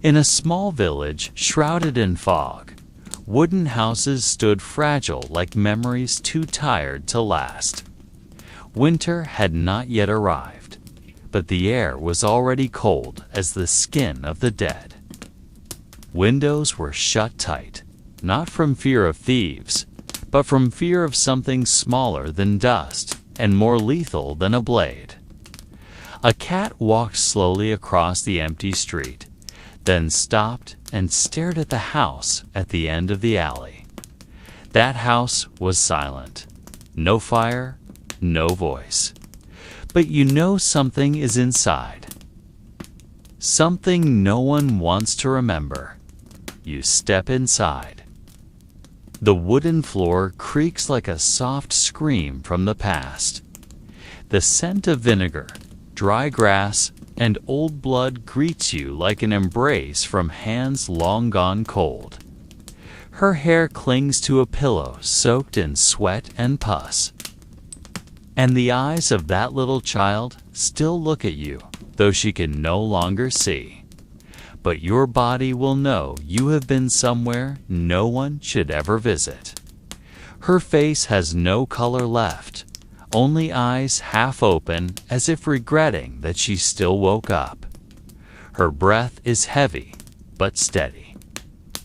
In a small village shrouded in fog, wooden houses stood fragile like memories too tired to last. Winter had not yet arrived, but the air was already cold as the skin of the dead. Windows were shut tight, not from fear of thieves, but from fear of something smaller than dust and more lethal than a blade. A cat walked slowly across the empty street, then stopped and stared at the house at the end of the alley. That house was silent. No fire, no voice. But you know something is inside. Something no one wants to remember. You step inside. The wooden floor creaks like a soft scream from the past. The scent of vinegar, dry grass, and old blood greets you like an embrace from hands long gone cold. Her hair clings to a pillow soaked in sweat and pus. And the eyes of that little child still look at you, though she can no longer see. But your body will know you have been somewhere no one should ever visit. Her face has no color left, only eyes half open as if regretting that she still woke up. Her breath is heavy but steady.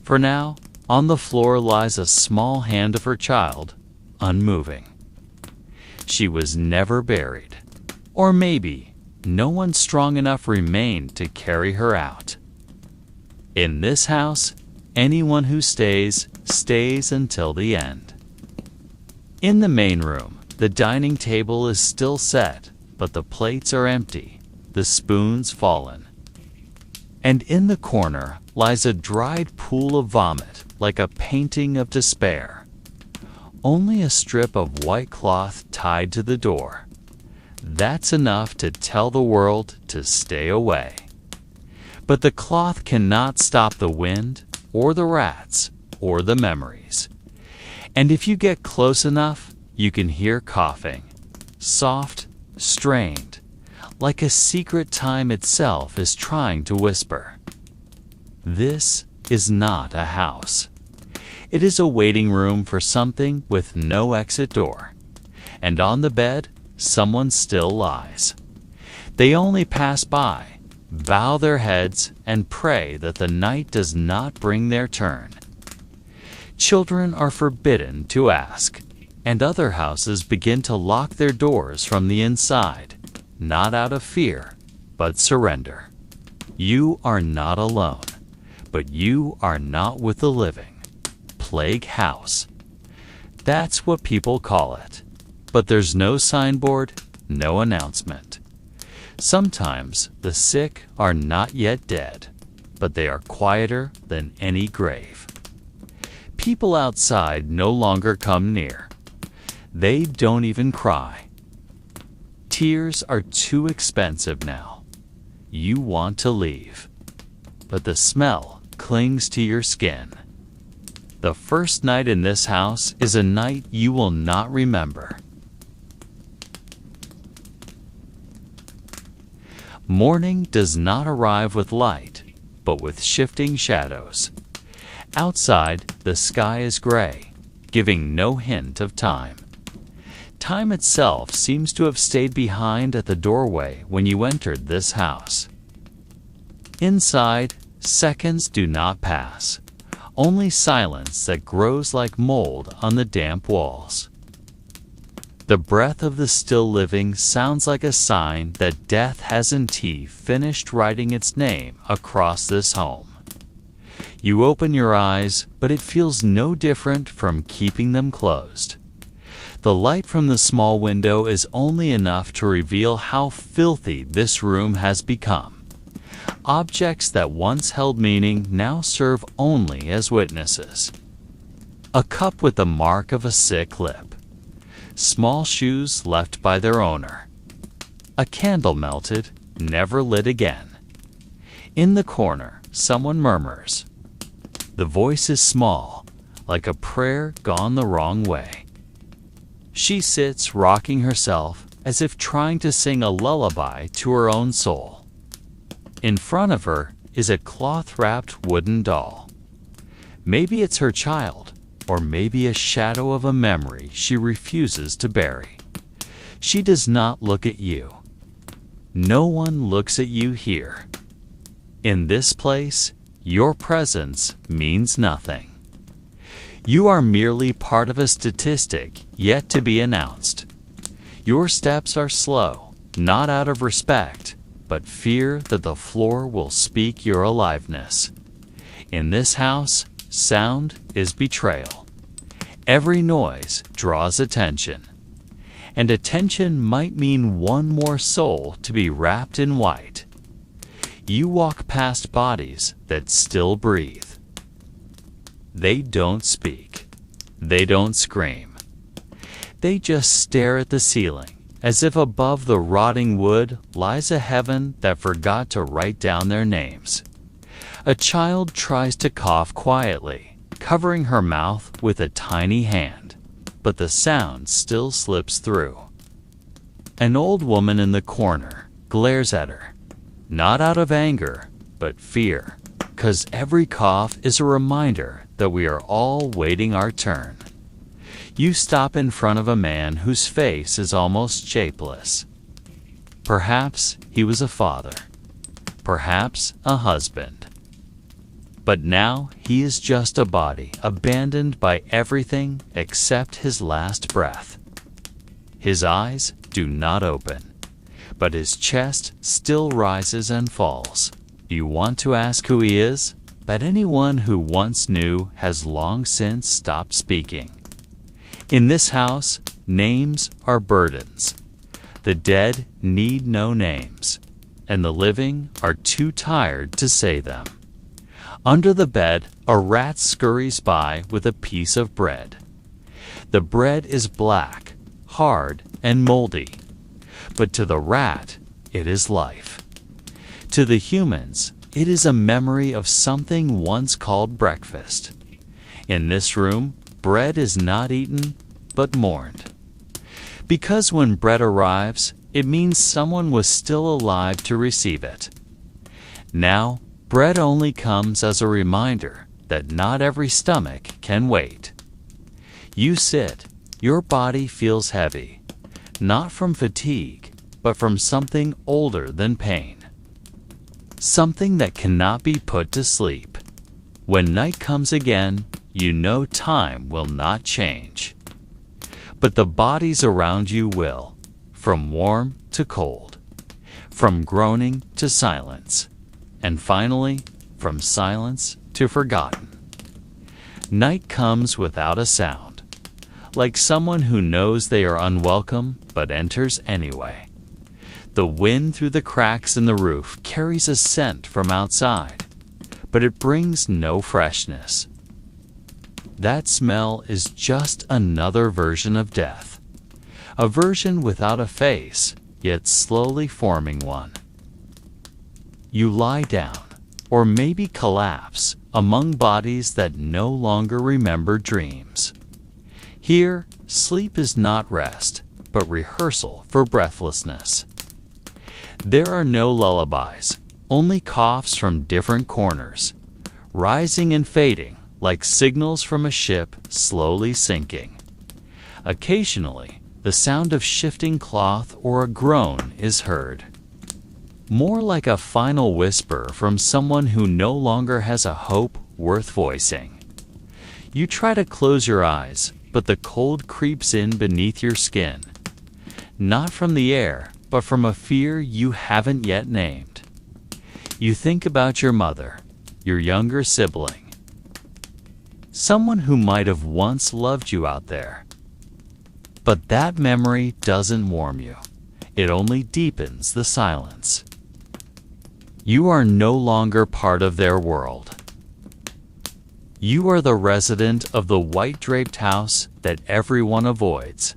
For now, on the floor lies a small hand of her child, unmoving. She was never buried, or maybe no one strong enough remained to carry her out. In this house, anyone who stays, stays until the end. In the main room, the dining table is still set, but the plates are empty, the spoons fallen. And in the corner lies a dried pool of vomit, like a painting of despair. Only a strip of white cloth tied to the door. That's enough to tell the world to stay away. But the cloth cannot stop the wind, or the rats, or the memories. And if you get close enough, you can hear coughing, soft, strained, like a secret time itself is trying to whisper. This is not a house. It is a waiting room for something with no exit door. And on the bed, someone still lies. They only pass by, bow their heads, and pray that the night does not bring their turn. Children are forbidden to ask, and other houses begin to lock their doors from the inside, not out of fear, but surrender. You are not alone, but you are not with the living. Plague house. That's what people call it. But there's no signboard, no announcement. Sometimes the sick are not yet dead, but they are quieter than any grave. People outside no longer come near. They don't even cry. Tears are too expensive now. You want to leave, but the smell clings to your skin. The first night in this house is a night you will not remember. Morning does not arrive with light, but with shifting shadows. Outside, the sky is gray, giving no hint of time. Time itself seems to have stayed behind at the doorway when you entered this house. Inside, seconds do not pass, only silence that grows like mold on the damp walls. The breath of the still living sounds like a sign that death hasn't finished writing its name across this home. You open your eyes, but it feels no different from keeping them closed. The light from the small window is only enough to reveal how filthy this room has become. Objects that once held meaning now serve only as witnesses. A cup with the mark of a sick lip. Small shoes left by their owner. A candle melted, never lit again. In the corner, someone murmurs. The voice is small, like a prayer gone the wrong way. She sits rocking herself as if trying to sing a lullaby to her own soul. In front of her is a cloth-wrapped wooden doll. Maybe it's her child, or maybe a shadow of a memory she refuses to bury. She does not look at you. No one looks at you here. In this place, your presence means nothing. You are merely part of a statistic yet to be announced. Your steps are slow, not out of respect, but fear that the floor will speak your aliveness. In this house, sound is betrayal. Every noise draws attention, and attention might mean one more soul to be wrapped in white. You walk past bodies that still breathe. They don't speak. They don't scream. They just stare at the ceiling, as if above the rotting wood lies a heaven that forgot to write down their names. A child tries to cough quietly, covering her mouth with a tiny hand, but the sound still slips through. An old woman in the corner glares at her, not out of anger, but fear, 'cause every cough is a reminder that we are all waiting our turn. You stop in front of a man whose face is almost shapeless. Perhaps he was a father, perhaps a husband. But now he is just a body abandoned by everything except his last breath. His eyes do not open, but his chest still rises and falls. Do you want to ask who he is? But anyone who once knew has long since stopped speaking. In this house, names are burdens. The dead need no names, and the living are too tired to say them. Under the bed, a rat scurries by with a piece of bread. The bread is black, hard, and moldy, but to the rat, it is life. To the humans, it is a memory of something once called breakfast. In this room, bread is not eaten, but mourned. Because when bread arrives, it means someone was still alive to receive it. Now, bread only comes as a reminder that not every stomach can wait. You sit, your body feels heavy, not from fatigue, but from something older than pain. Something that cannot be put to sleep. When night comes again, you know time will not change. But the bodies around you will, from warm to cold, from groaning to silence, and finally, from silence to forgotten. Night comes without a sound, like someone who knows they are unwelcome but enters anyway. The wind through the cracks in the roof carries a scent from outside, but it brings no freshness. That smell is just another version of death, a version without a face, yet slowly forming one. You lie down, or maybe collapse, among bodies that no longer remember dreams. Here, sleep is not rest, but rehearsal for breathlessness. There are no lullabies, only coughs from different corners, rising and fading like signals from a ship slowly sinking. Occasionally, the sound of shifting cloth or a groan is heard, more like a final whisper from someone who no longer has a hope worth voicing. You try to close your eyes, but the cold creeps in beneath your skin, not from the air, but from a fear you haven't yet named. You think about your mother, your younger sibling, someone who might have once loved you out there. But that memory doesn't warm you. It only deepens the silence. You are no longer part of their world. You are the resident of the white-draped house that everyone avoids.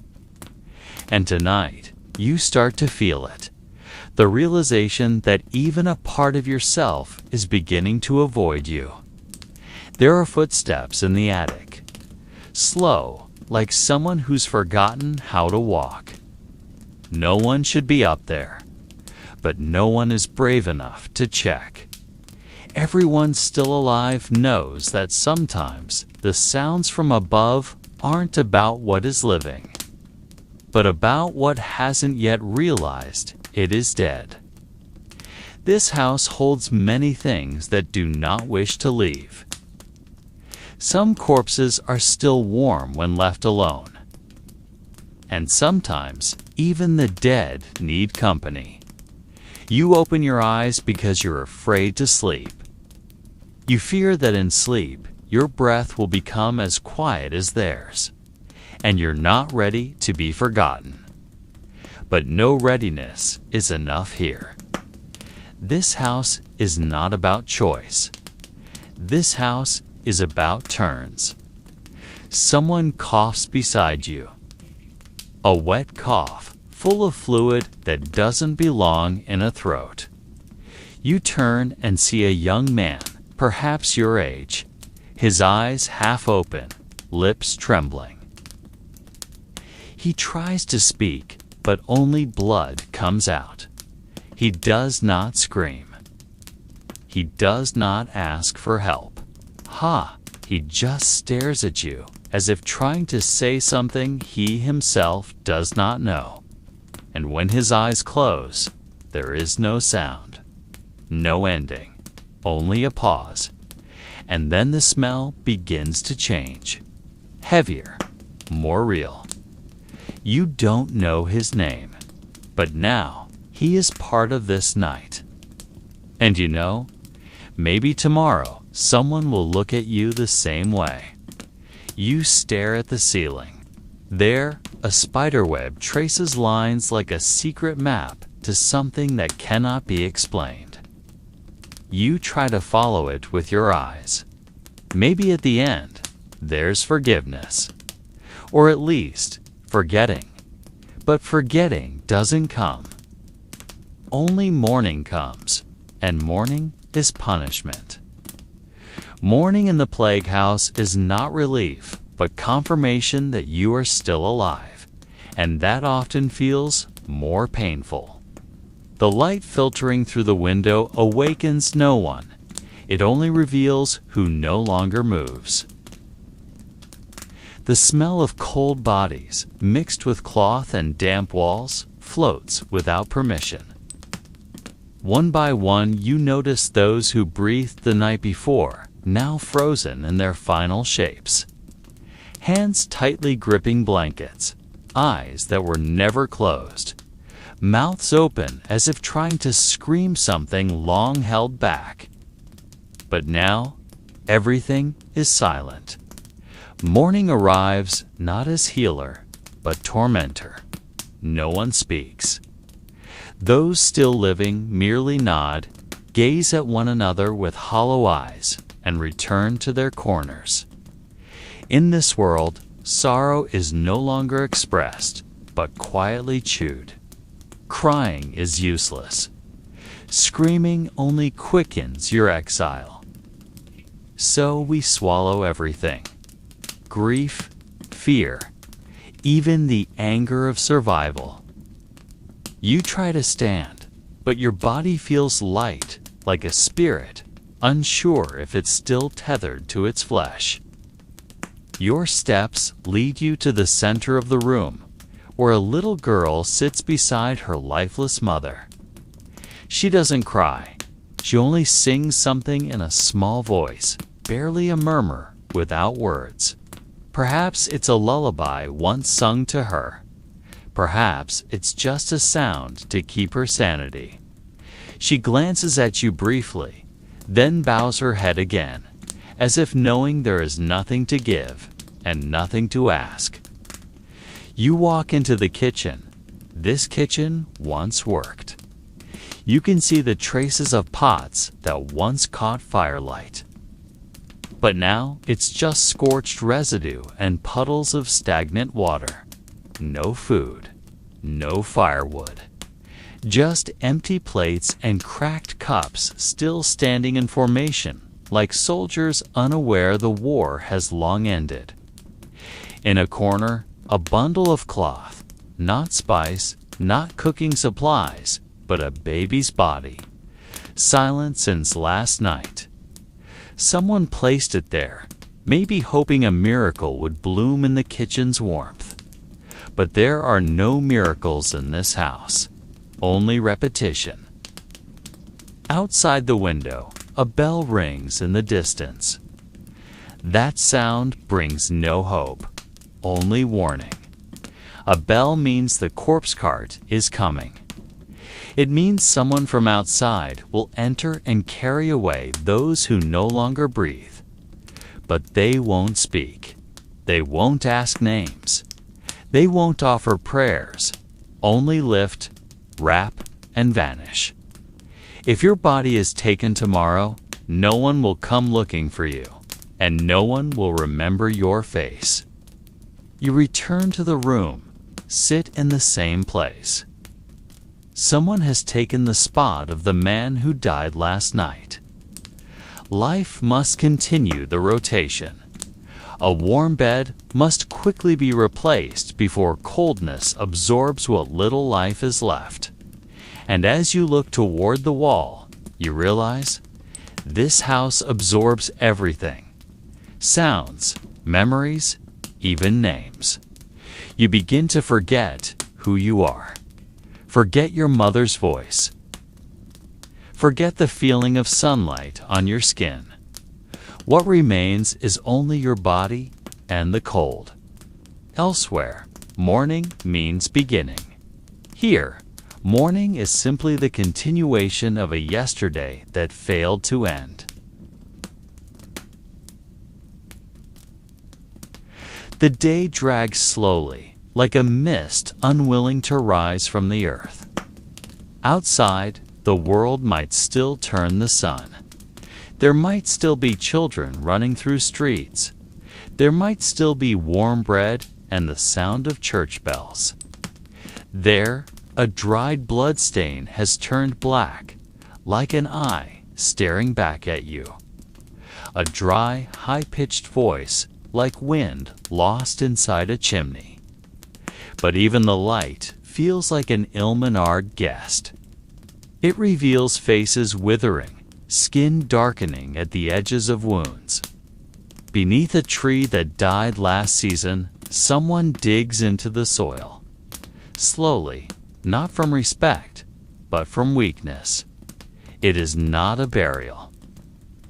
And tonight, you start to feel it. The realization that even a part of yourself is beginning to avoid you. There are footsteps in the attic, slow, like someone who's forgotten how to walk. No one should be up there, but no one is brave enough to check. Everyone still alive knows that sometimes the sounds from above aren't about what is living, but about what hasn't yet realized it is dead. This house holds many things that do not wish to leave. Some corpses are still warm when left alone, and sometimes even the dead need company. You open your eyes because you're afraid to sleep. You fear that in sleep, your breath will become as quiet as theirs, and you're not ready to be forgotten. But no readiness is enough here. This house is not about choice. This house is about turns. Someone coughs beside you. A wet cough, full of fluid that doesn't belong in a throat. You turn and see a young man, perhaps your age, his eyes half open, lips trembling. He tries to speak, but only blood comes out. He does not scream. He does not ask for help. He just stares at you, as if trying to say something he himself does not know. And when his eyes close, there is no sound, no ending, only a pause. And then the smell begins to change. Heavier, more real. You don't know his name, but now he is part of this night. And you know, maybe tomorrow someone will look at you the same way. You stare at the ceiling. There, a spiderweb traces lines like a secret map to something that cannot be explained. You try to follow it with your eyes. Maybe at the end, there's forgiveness. Or at least, forgetting. But forgetting doesn't come. Only mourning comes, and mourning is punishment. Mourning in the plague house is not relief, but confirmation that you are still alive, and that often feels more painful. The light filtering through the window awakens no one. It only reveals who no longer moves. The smell of cold bodies, mixed with cloth and damp walls, floats without permission. One by one, you notice those who breathed the night before, now frozen in their final shapes. Hands tightly gripping blankets, eyes that were never closed, mouths open as if trying to scream something long held back. But now, everything is silent. Morning arrives not as healer, but tormentor. No one speaks. Those still living merely nod, gaze at one another with hollow eyes, and return to their corners. In this world, sorrow is no longer expressed, but quietly chewed. Crying is useless. Screaming only quickens your exile. So we swallow everything. Grief, fear, even the anger of survival. You try to stand, but your body feels light, like a spirit, unsure if it's still tethered to its flesh. Your steps lead you to the center of the room, where a little girl sits beside her lifeless mother. She doesn't cry. She only sings something in a small voice, barely a murmur, without words. Perhaps it's a lullaby once sung to her. Perhaps it's just a sound to keep her sanity. She glances at you briefly, then bows her head again, as if knowing there is nothing to give and nothing to ask. You walk into the kitchen. This kitchen once worked. You can see the traces of pots that once caught firelight. But now it's just scorched residue and puddles of stagnant water. No food, no firewood. Just empty plates and cracked cups still standing in formation, like soldiers unaware the war has long ended. In a corner, a bundle of cloth, not spice, not cooking supplies, but a baby's body. silent since last night. Someone placed it there, maybe hoping a miracle would bloom in the kitchen's warmth. But there are no miracles in this house, only repetition. Outside the window, a bell rings in the distance. That sound brings no hope, only warning. A bell means the corpse cart is coming. It means someone from outside will enter and carry away those who no longer breathe. But they won't speak. They won't ask names. They won't offer prayers, only lift, wrap, and vanish. If your body is taken tomorrow, no one will come looking for you, and no one will remember your face. You return to the room, sit in the same place. Someone has taken the spot of the man who died last night. Life must continue the rotation. A warm bed must quickly be replaced before coldness absorbs what little life is left. And as you look toward the wall, you realize this house absorbs everything. Sounds, memories, even names. You begin to forget who you are. Forget your mother's voice. Forget the feeling of sunlight on your skin. What remains is only your body and the cold. Elsewhere, morning means beginning. Here, morning is simply the continuation of a yesterday that failed to end. The day drags slowly, like a mist unwilling to rise from the earth. Outside, the world might still turn the sun. There might still be children running through streets. There might still be warm bread and the sound of church bells. There, a dried blood stain has turned black, like an eye staring back at you. A dry, high-pitched voice, like wind lost inside a chimney. But even the light feels like an ill-mannered guest. It reveals faces withering, skin darkening at the edges of wounds. Beneath a tree that died last season, someone digs into the soil. Slowly, not from respect, but from weakness. It is not a burial.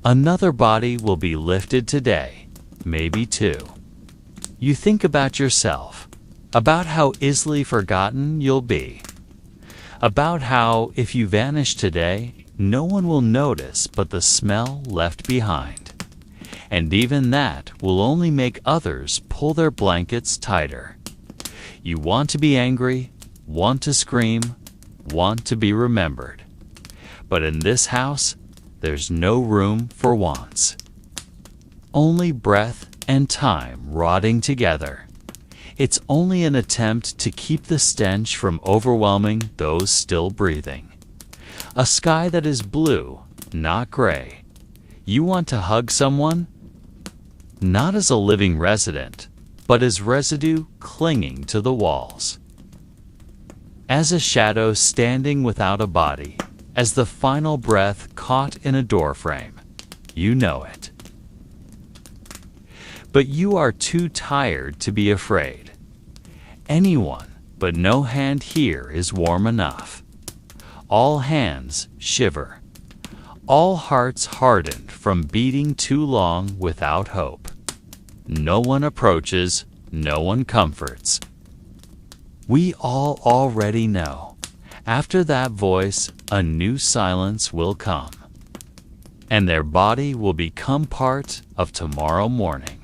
Another body will be lifted today, maybe two. You think about yourself, about how easily forgotten you'll be, about how, if you vanish today, no one will notice but the smell left behind. And even that will only make others pull their blankets tighter. You want to be angry, want to scream, want to be remembered. But in this house, there's no room for wants. Only breath and time rotting together. It's only an attempt to keep the stench from overwhelming those still breathing. A sky that is blue, not gray. You want to hug someone? Not as a living resident, but as residue clinging to the walls. As a shadow standing without a body, as the final breath caught in a doorframe. You know it. But you are too tired to be afraid. Anyone, but no hand here is warm enough. All hands shiver. All hearts hardened from beating too long without hope. No one approaches, no one comforts. We all already know. After that voice, a new silence will come. And their body will become part of tomorrow morning.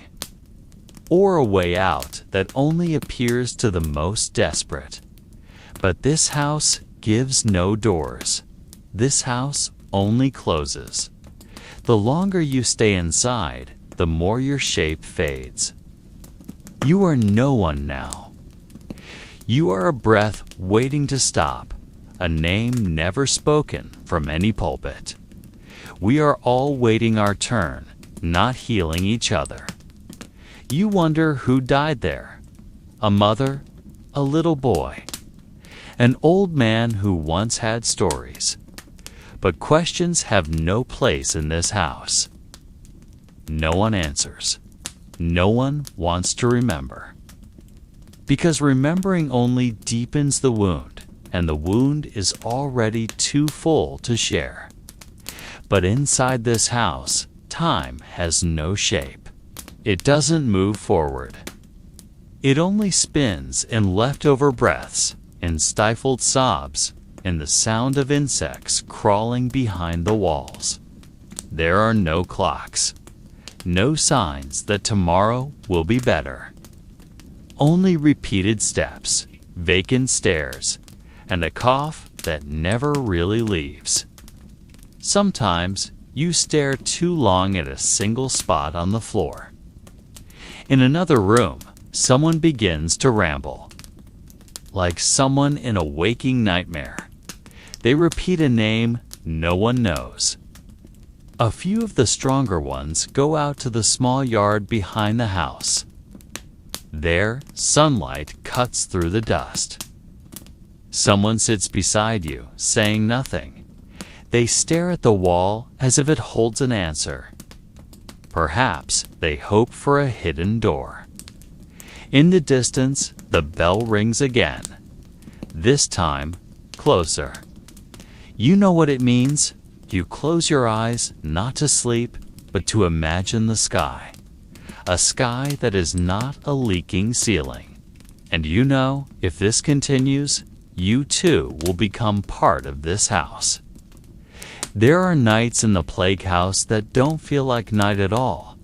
Or a way out that only appears to the most desperate. But this house gives no doors. This house only closes. The longer you stay inside, the more your shape fades. You are no one now. You are a breath waiting to stop, a name never spoken from any pulpit. We are all waiting our turn, not healing each other. You wonder who died there. A mother, a little boy, an old man who once had stories. But questions have no place in this house. No one answers. No one wants to remember. Because remembering only deepens the wound, and the wound is already too full to share. But inside this house, time has no shape. It doesn't move forward. It only spins in leftover breaths, in stifled sobs, in the sound of insects crawling behind the walls. There are no clocks, no signs that tomorrow will be better. Only repeated steps, vacant stares, and a cough that never really leaves. Sometimes you stare too long at a single spot on the floor. In another room, someone begins to ramble. Like someone in a waking nightmare, they repeat a name no one knows. A few of the stronger ones go out to the small yard behind the house. There, sunlight cuts through the dust. Someone sits beside you, saying nothing. They stare at the wall as if it holds an answer. Perhaps they hope for a hidden door. In the distance, the bell rings again. This time, closer. You know what it means? You close your eyes not to sleep, but to imagine the sky. A sky that is not a leaking ceiling. And you know, if this continues, you too will become part of this house. There are nights in the plague house that don't feel like night at all.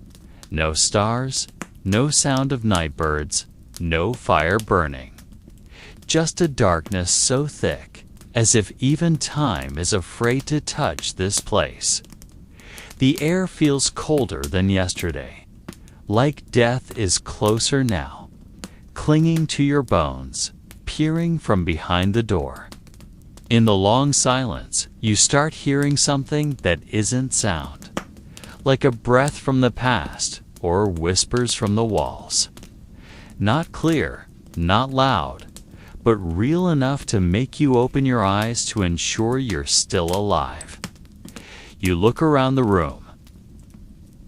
No stars, no sound of night birds, no fire burning. Just a darkness so thick, as if even time is afraid to touch this place. The air feels colder than yesterday. Like death is closer now, clinging to your bones, peering from behind the door. In the long silence, you start hearing something that isn't sound, like a breath from the past or whispers from the walls. Not clear, not loud, but real enough to make you open your eyes to ensure you're still alive. You look around the room.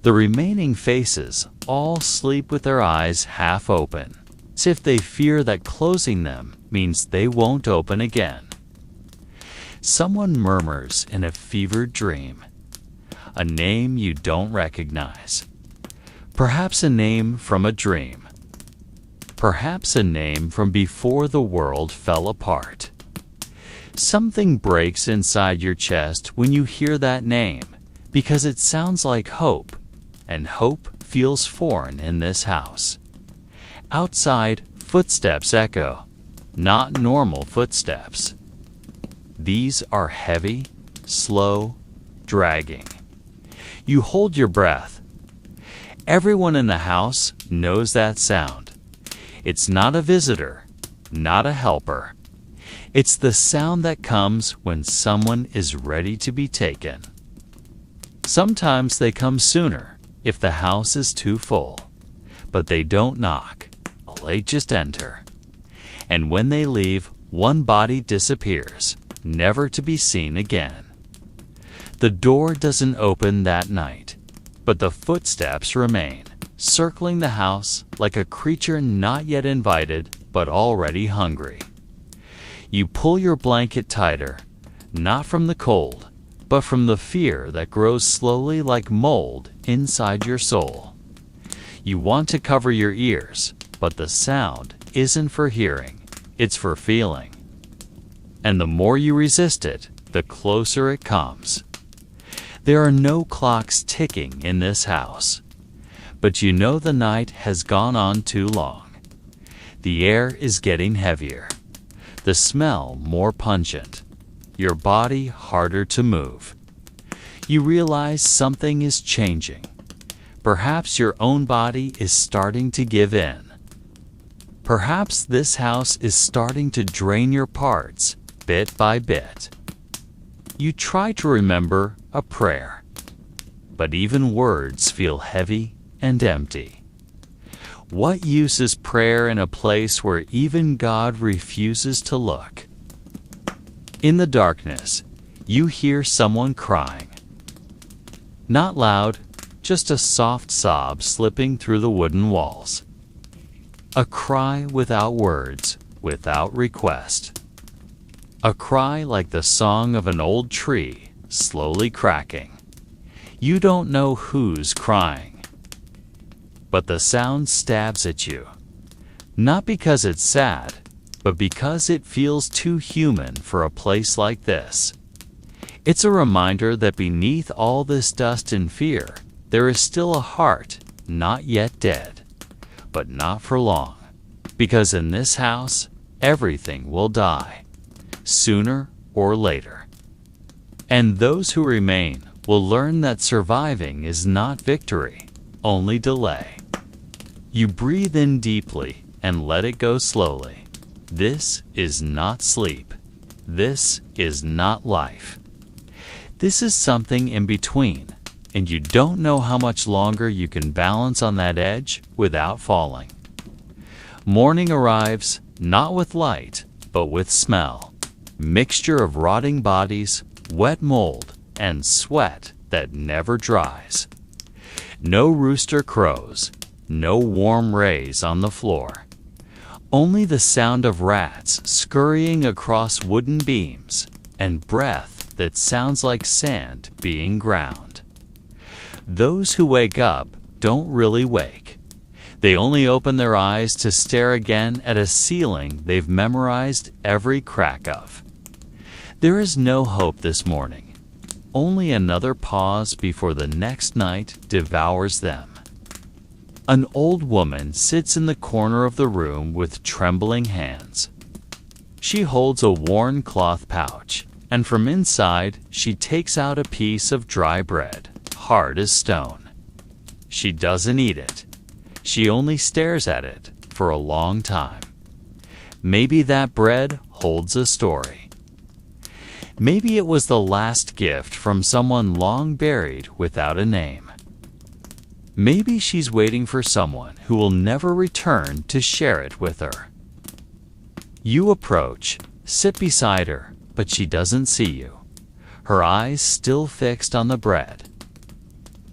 The remaining faces all sleep with their eyes half open, as if they fear that closing them means they won't open again. Someone murmurs in a fevered dream, a name you don't recognize. Perhaps a name from a dream. Perhaps a name from before the world fell apart. Something breaks inside your chest when you hear that name, because it sounds like hope, and hope feels foreign in this house. Outside, footsteps echo, not normal footsteps. These are heavy, slow, dragging. You hold your breath. Everyone in the house knows that sound. It's not a visitor, not a helper. It's the sound that comes when someone is ready to be taken. Sometimes they come sooner if the house is too full, but they don't knock. They just enter. And when they leave, one body disappears, never to be seen again. The door doesn't open that night, but the footsteps remain, circling the house like a creature not yet invited, but already hungry. You pull your blanket tighter, not from the cold, but from the fear that grows slowly like mold inside your soul. You want to cover your ears, but the sound isn't for hearing, it's for feeling. And the more you resist it, the closer it comes. There are no clocks ticking in this house, but you know the night has gone on too long. The air is getting heavier, the smell more pungent, your body harder to move. You realize something is changing. Perhaps your own body is starting to give in. Perhaps this house is starting to drain your parts, bit by bit. You try to remember a prayer, but even words feel heavy and empty. What use is prayer in a place where even God refuses to look? In the darkness, You hear someone crying. Not loud, just a soft sob slipping through the wooden walls. A cry without words, without request. A cry like the song of an old tree, slowly cracking. You don't know who's crying. But the sound stabs at you. Not because it's sad, but because it feels too human for a place like this. It's a reminder that beneath all this dust and fear, there is still a heart, not yet dead, but not for long. Because in this house, everything will die, sooner or later. And those who remain will learn that surviving is not victory, only delay. You breathe in deeply and let it go slowly. This is not sleep. This is not life. This is something in between, and you don't know how much longer you can balance on that edge without falling. Morning arrives, not with light, but with smell. Mixture of rotting bodies, wet mold, and sweat that never dries. No rooster crows, no warm rays on the floor. Only the sound of rats scurrying across wooden beams, and breath that sounds like sand being ground. Those who wake up don't really wake. They only open their eyes to stare again at a ceiling they've memorized every crack of. There is no hope this morning, only another pause before the next night devours them. An old woman sits in the corner of the room with trembling hands. She holds a worn cloth pouch, and from inside she takes out a piece of dry bread, hard as stone. She doesn't eat it. She only stares at it for a long time. Maybe that bread holds a story. Maybe it was the last gift from someone long buried without a name. Maybe she's waiting for someone who will never return to share it with her. You approach, sit beside her, but she doesn't see you, her eyes still fixed on the bread.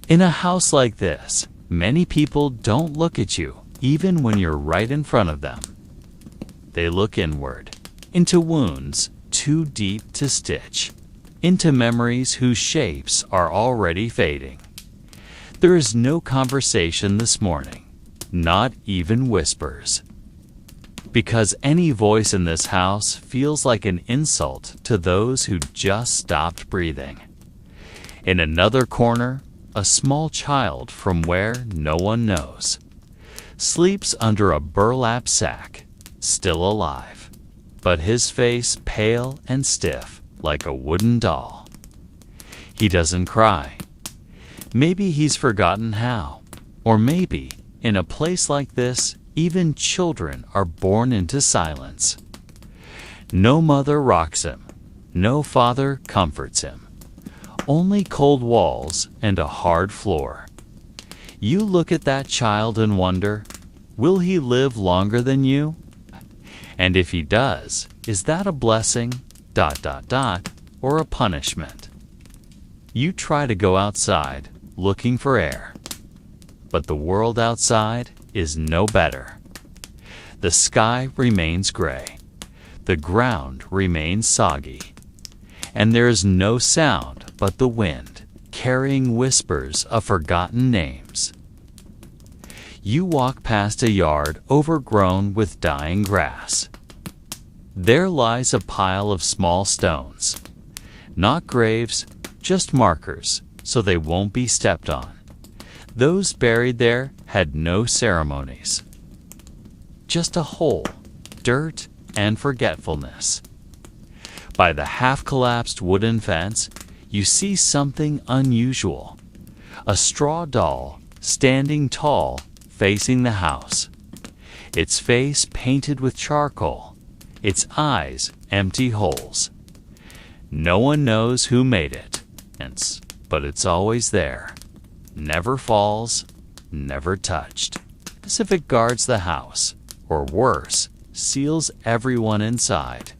In a house like this, many people don't look at you, even when you're right in front of them. They look inward, into wounds too deep to stitch, into memories whose shapes are already fading. There is no conversation this morning, not even whispers. Because any voice in this house feels like an insult to those who just stopped breathing. In another corner, a small child from where no one knows sleeps under a burlap sack, still alive, but his face pale and stiff like a wooden doll. He doesn't cry. Maybe he's forgotten how. Or maybe, in a place like this, even children are born into silence. No mother rocks him. No father comforts him. Only cold walls and a hard floor. You look at that child and wonder, will he live longer than you? And if he does, is that a blessing, ... or a punishment? You try to go outside, looking for air. But the world outside is no better. The sky remains gray. The ground remains soggy. And there is no sound but the wind, carrying whispers of forgotten names. You walk past a yard overgrown with dying grass. There lies a pile of small stones. Not graves, just markers, so they won't be stepped on. Those buried there had no ceremonies. Just a hole, dirt, and forgetfulness. By the half-collapsed wooden fence, you see something unusual. A straw doll, standing tall, facing the house. Its face painted with charcoal. Its eyes empty holes. No one knows who made it, but it's always there. Never falls, never touched. As if it guards the house, or worse, seals everyone inside.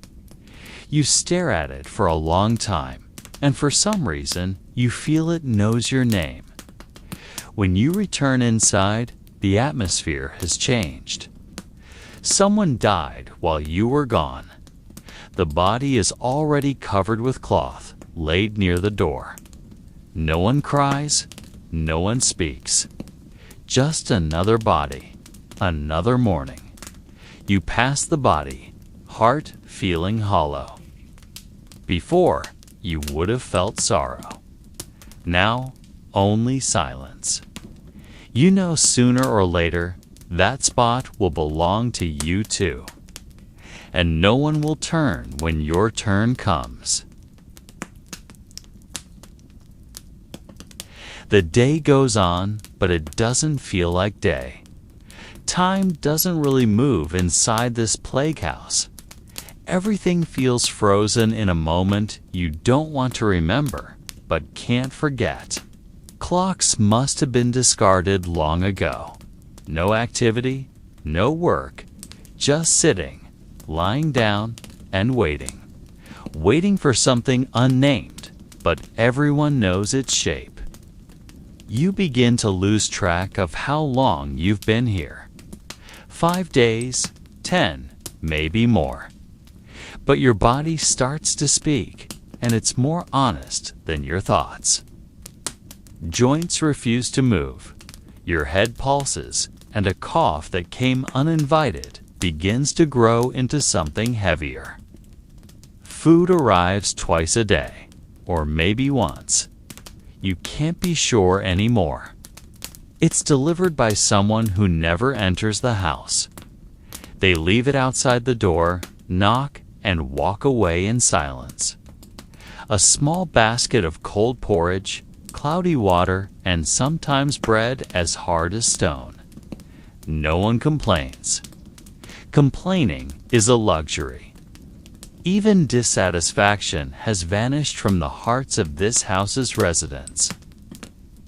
You stare at it for a long time, and for some reason, you feel it knows your name. When you return inside, the atmosphere has changed. Someone died while you were gone. The body is already covered with cloth, laid near the door. No one cries, no one speaks. Just another body, another morning. You pass the body, heart feeling hollow. Before, you would have felt sorrow. Now, only silence. You know sooner or later, that spot will belong to you too. And no one will turn when your turn comes. The day goes on, but it doesn't feel like day. Time doesn't really move inside this plague house. Everything feels frozen in a moment you don't want to remember, but can't forget. Clocks must have been discarded long ago. No activity, no work, just sitting, lying down, and waiting. Waiting for something unnamed, but everyone knows its shape. You begin to lose track of how long you've been here. 5 days, 10, maybe more. But your body starts to speak, and it's more honest than your thoughts. Joints refuse to move. Your head pulses, and a cough that came uninvited begins to grow into something heavier. Food arrives twice a day, or maybe once. You can't be sure anymore. It's delivered by someone who never enters the house. They leave it outside the door, knock, and walk away in silence. A small basket of cold porridge, cloudy water, and sometimes bread as hard as stone. No one complains. Complaining is a luxury. Even dissatisfaction has vanished from the hearts of this house's residents.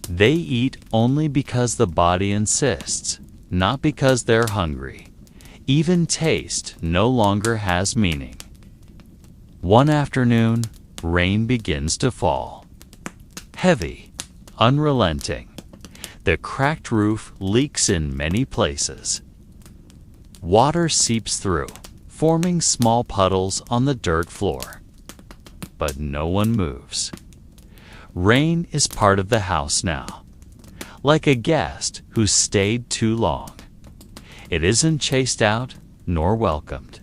They eat only because the body insists, not because they're hungry. Even taste no longer has meaning. One afternoon, rain begins to fall. Heavy, unrelenting. The cracked roof leaks in many places. Water seeps through, forming small puddles on the dirt floor. But no one moves. Rain is part of the house now, like a guest who stayed too long. It isn't chased out nor welcomed,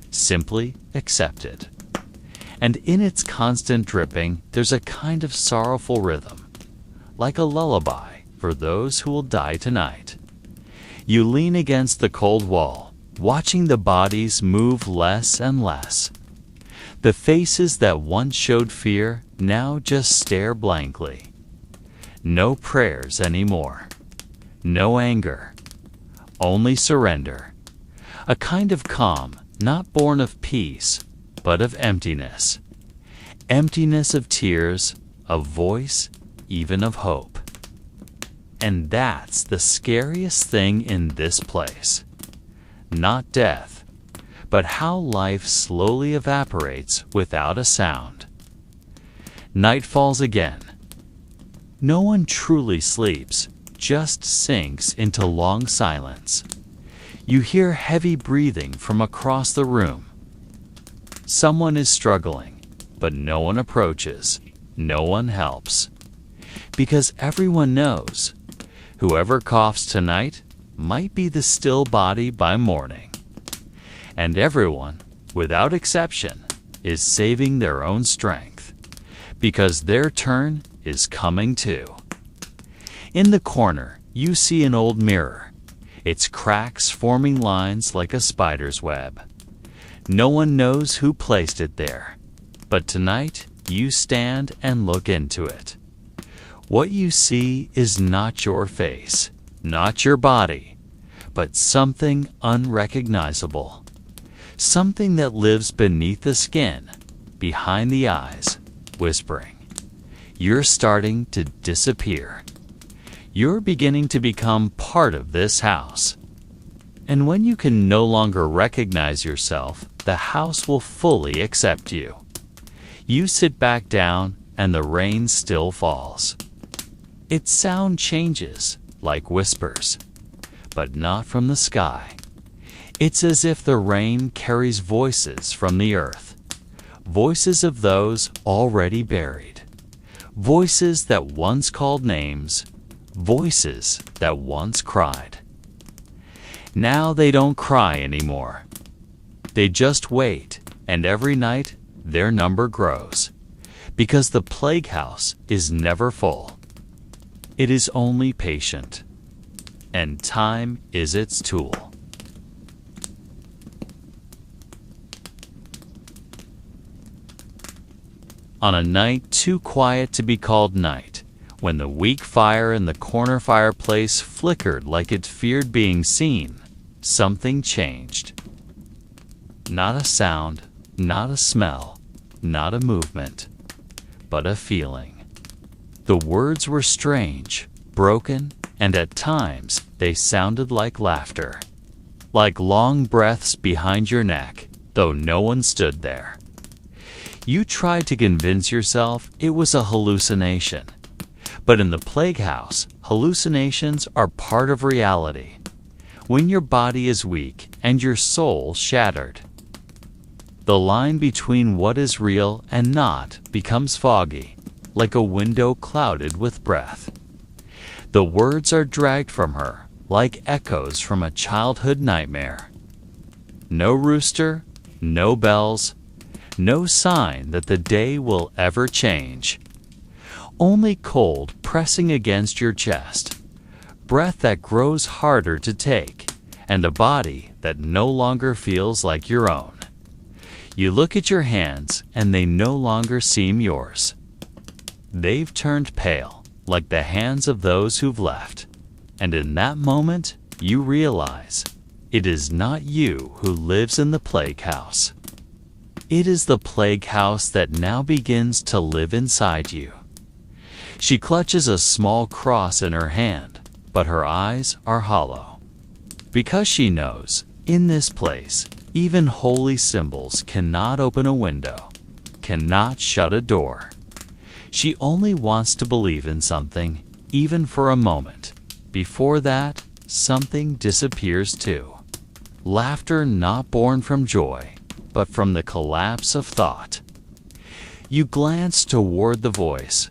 simply accepted. And in its constant dripping, there's a kind of sorrowful rhythm, like a lullaby for those who will die tonight. You lean against the cold wall, watching the bodies move less and less. The faces that once showed fear now just stare blankly. No prayers anymore. No anger. Only surrender. A kind of calm, not born of peace, but of emptiness. Emptiness of tears, of voice, even of hope. And that's the scariest thing in this place. Not death, but how life slowly evaporates without a sound. Night falls again. No one truly sleeps, just sinks into long silence. You hear heavy breathing from across the room. Someone is struggling, but no one approaches, no one helps. Because everyone knows, whoever coughs tonight might be the still body by morning. And everyone, without exception, is saving their own strength, because their turn is coming too. In the corner, you see an old mirror, its cracks forming lines like a spider's web. No one knows who placed it there, but tonight you stand and look into it. What you see is not your face, not your body, but something unrecognizable. Something that lives beneath the skin, behind the eyes, whispering, "You're starting to disappear. You're beginning to become part of this house." And when you can no longer recognize yourself, the house will fully accept you. You sit back down and the rain still falls. Its sound changes, like whispers, but not from the sky. It's as if the rain carries voices from the earth, voices of those already buried, voices that once called names, voices that once cried. Now they don't cry anymore. They just wait, and every night their number grows, because the plague house is never full. It is only patient, and time is its tool. On a night too quiet to be called night, when the weak fire in the corner fireplace flickered like it feared being seen, something changed. Not a sound, not a smell, not a movement, but a feeling. The words were strange, broken, and at times they sounded like laughter, like long breaths behind your neck, though no one stood there. You tried to convince yourself it was a hallucination, but in the plague house, hallucinations are part of reality. When your body is weak and your soul shattered, the line between what is real and not becomes foggy, like a window clouded with breath. The words are dragged from her, like echoes from a childhood nightmare. No rooster, no bells, no sign that the day will ever change. Only cold pressing against your chest, breath that grows harder to take, and a body that no longer feels like your own. You look at your hands, and they no longer seem yours. They've turned pale, like the hands of those who've left. And in that moment, you realize it is not you who lives in the plague house. It is the plague house that now begins to live inside you. She clutches a small cross in her hand, but her eyes are hollow. Because she knows, in this place, even holy symbols cannot open a window, cannot shut a door. She only wants to believe in something, even for a moment. Before that, something disappears too. Laughter not born from joy, but from the collapse of thought. You glance toward the voice.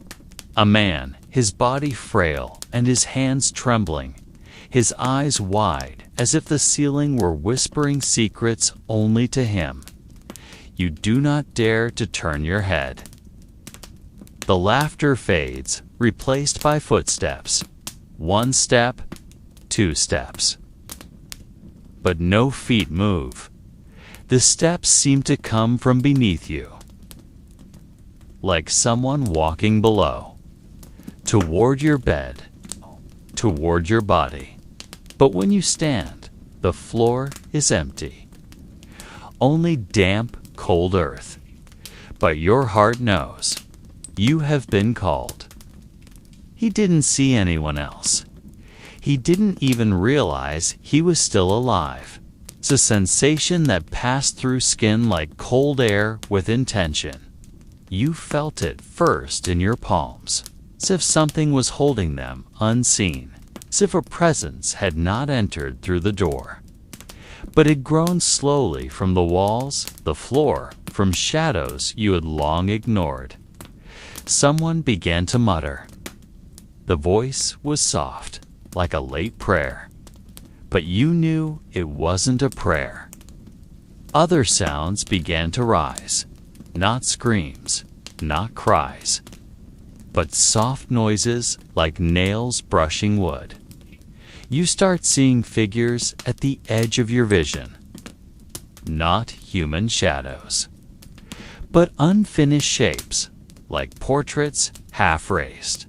A man, his body frail and his hands trembling, his eyes wide as if the ceiling were whispering secrets only to him. You do not dare to turn your head. The laughter fades, replaced by footsteps. 1 step, 2 steps. But no feet move. The steps seem to come from beneath you, like someone walking below, toward your bed, toward your body. But when you stand, the floor is empty. Only damp, cold earth. But your heart knows you have been called. He didn't see anyone else. He didn't even realize he was still alive. It's a sensation that passed through skin like cold air with intention. You felt it first in your palms, as if something was holding them unseen, as if a presence had not entered through the door, but had grown slowly from the walls, the floor, from shadows you had long ignored. Someone began to mutter. The voice was soft, like a late prayer, but you knew it wasn't a prayer. Other sounds began to rise, not screams, not cries, but soft noises like nails brushing wood. You start seeing figures at the edge of your vision. Not human shadows, but unfinished shapes, like portraits half-raised,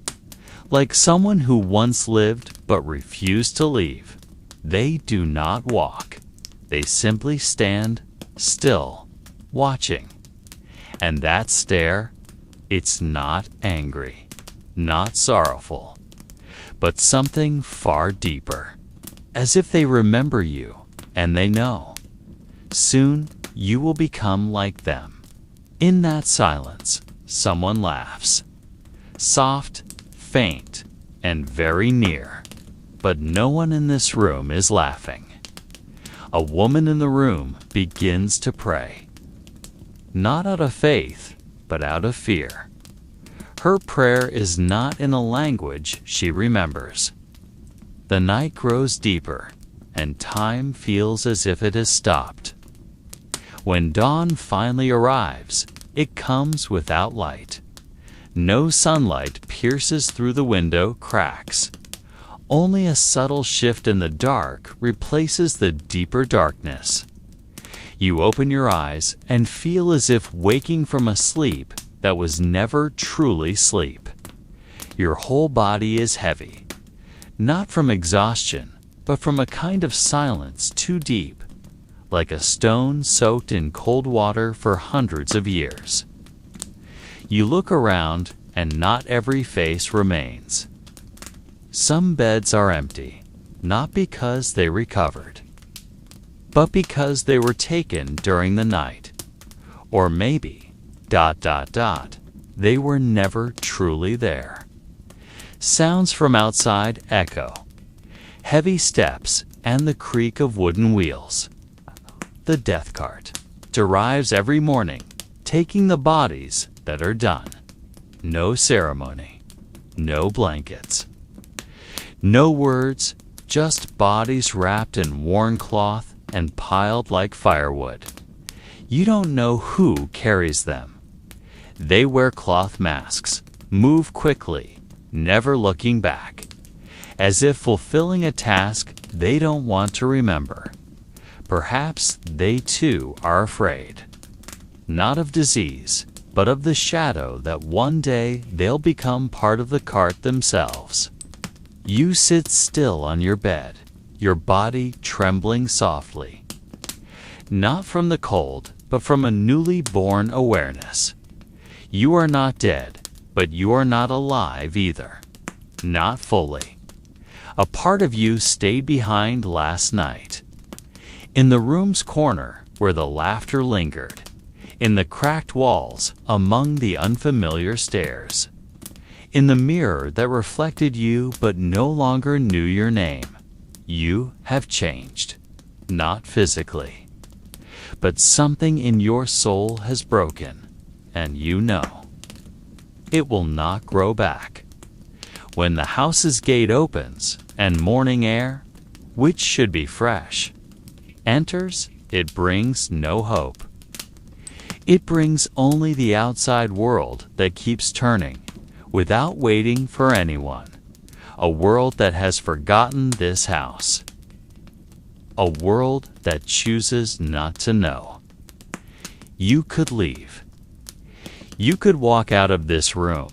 like someone who once lived but refused to leave. They do not walk. They simply stand still, watching. And that stare, it's not angry, not sorrowful, but something far deeper, as if they remember you and they know. Soon you will become like them. In that silence, someone laughs. soft, faint, and very near. But no one in this room is laughing. A woman in the room begins to pray. Not out of faith, but out of fear. Her prayer is not in a language she remembers. The night grows deeper, and time feels as if it has stopped. When dawn finally arrives, it comes without light. No sunlight pierces through the window cracks. Only a subtle shift in the dark replaces the deeper darkness. You open your eyes and feel as if waking from a sleep that was never truly sleep. Your whole body is heavy, not from exhaustion, but from a kind of silence too deep, like a stone soaked in cold water for hundreds of years. You look around, and not every face remains. Some beds are empty, not because they recovered, but because they were taken during the night. Or maybe, they were never truly there. Sounds from outside echo. Heavy steps and the creak of wooden wheels. The death cart arrives every morning, taking the bodies that are done. No ceremony, no blankets. No words, just bodies wrapped in worn cloth and piled like firewood. You don't know who carries them. They wear cloth masks, move quickly, never looking back, as if fulfilling a task they don't want to remember. Perhaps they too are afraid, not of disease, but of the shadow that one day they'll become part of the cart themselves. You sit still on your bed, your body trembling softly. Not from the cold, but from a newly born awareness. You are not dead, but you are not alive either. Not fully. A part of you stayed behind last night. In the room's corner where the laughter lingered. In the cracked walls among the unfamiliar stairs. In the mirror that reflected you but no longer knew your name. You have changed. Not physically. But something in your soul has broken, and you know. It will not grow back. When the house's gate opens and morning air, which should be fresh, enters, it brings no hope. It brings only the outside world that keeps turning, without waiting for anyone. A world that has forgotten this house. A world that chooses not to know. You could leave. You could walk out of this room.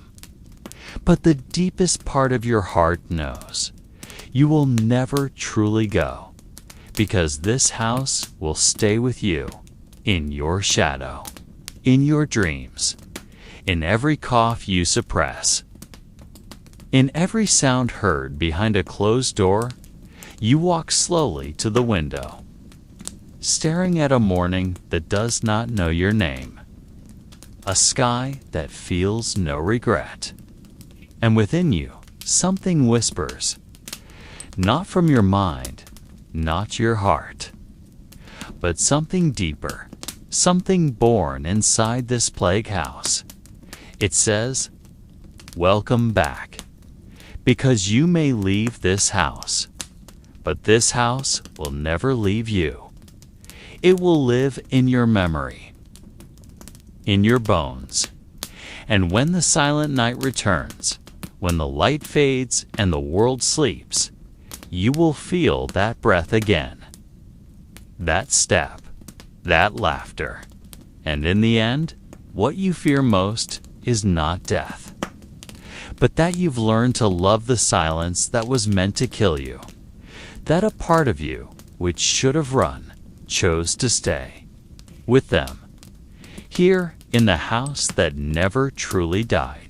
But the deepest part of your heart knows you will never truly go, because this house will stay with you, in your shadow, in your dreams, in every cough you suppress. In every sound heard behind a closed door, you walk slowly to the window, staring at a morning that does not know your name, a sky that feels no regret. And within you, something whispers, not from your mind, not your heart, but something deeper, something born inside this plague house. It says, welcome back, because you may leave this house, but this house will never leave you. It will live in your memory, in your bones. And when the silent night returns, when the light fades and the world sleeps, you will feel that breath again, that step, that laughter. And in the end, what you fear most is not death, but that you've learned to love the silence that was meant to kill you, that a part of you, which should have run, chose to stay with them, here in the house that never truly died.